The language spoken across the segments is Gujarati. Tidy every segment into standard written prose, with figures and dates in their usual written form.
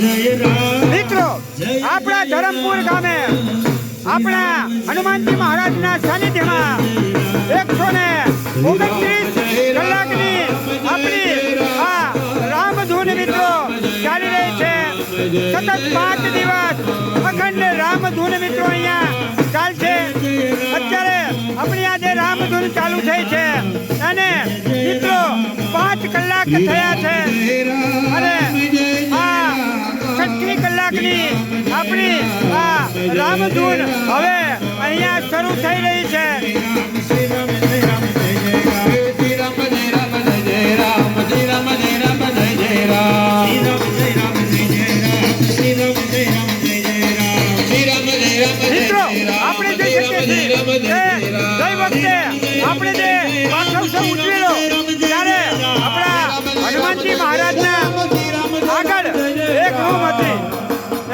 મિત્રો આપણા ધરમપુર ગામે આપણા હનુમાનજી મહારાજના સાનિધ્યમાં 129 કલાકની આપણી આ રામધૂન મિત્રો ચાલી રહી છે. સતત 5 દિવસ અખંડ રામધૂન મિત્રો અહીંયા ચાલશે. અત્યારે આપણી આ જે રામધૂન ચાલુ થઈ છે અને મિત્રો 5 કલાક થયા છે અને આ 6મી કલાકની આપણી આ રામધૂન હવે અહીંયા શરૂ થઈ રહી છે. મિત્રો આપણે જોઈ શકીએ છીએ કે ગઈ વખતે આપણે જે પાઠોત્સવ ઉજવેલો ત્યારે આપણા હનુમાનજી મહારાજના આગળ એક રૂમ હતી.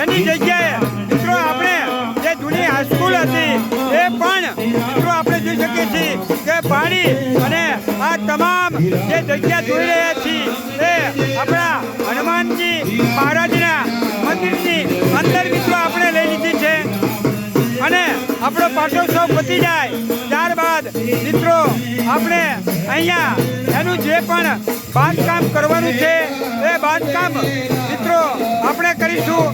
એની જગ્યાએ મિત્રો આપણે જે જૂની હાઈસ્કૂલ હતી એ પણ મિત્રો આપણે જોઈ શકીએ છીએ કે પાણી અને આ તમામ જે જગ્યા જોઈ રહ્યા છીએ એ આપણા હનુમાનજી મહારાજના મંદિરની અંદર મિત્રો આપણે લઈ લીધી છે. અને આપણો પાઠોત્સવ પતી જાય ત્યારબાદ મિત્રો આપણે અહીંયા એનું જે પણ બાંધકામ કરવાનું છે એ બાંધકામ મિત્રો આપણે કરીશું.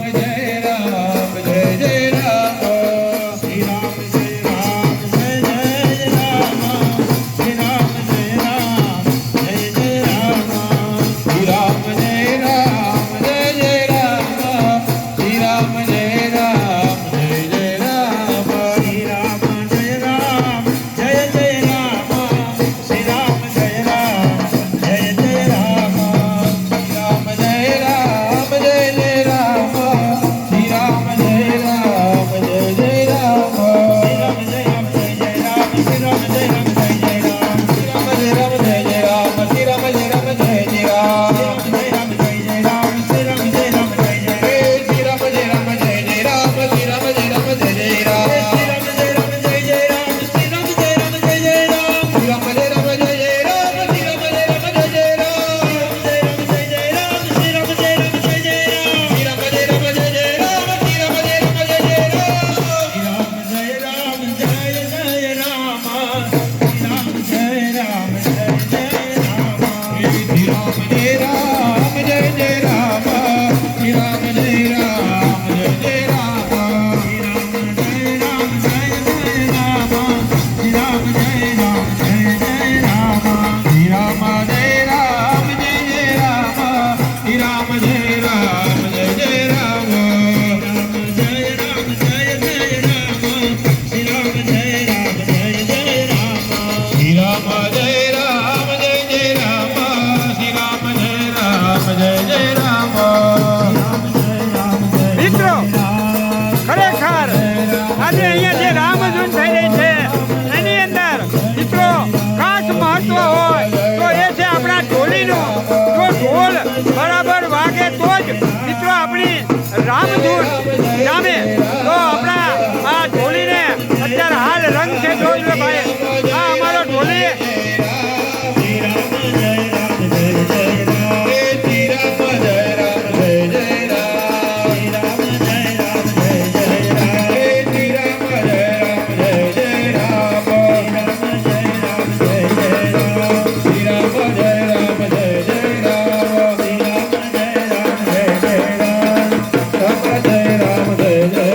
બરાબર વાગે તો જ મિત્રો આપણી રામધૂન જામે. તો આપણા આ ઢોલીને અત્યારે હાલ રંગ છે જોઈ લો ભાઈ. આ અમારો ઢોલી जय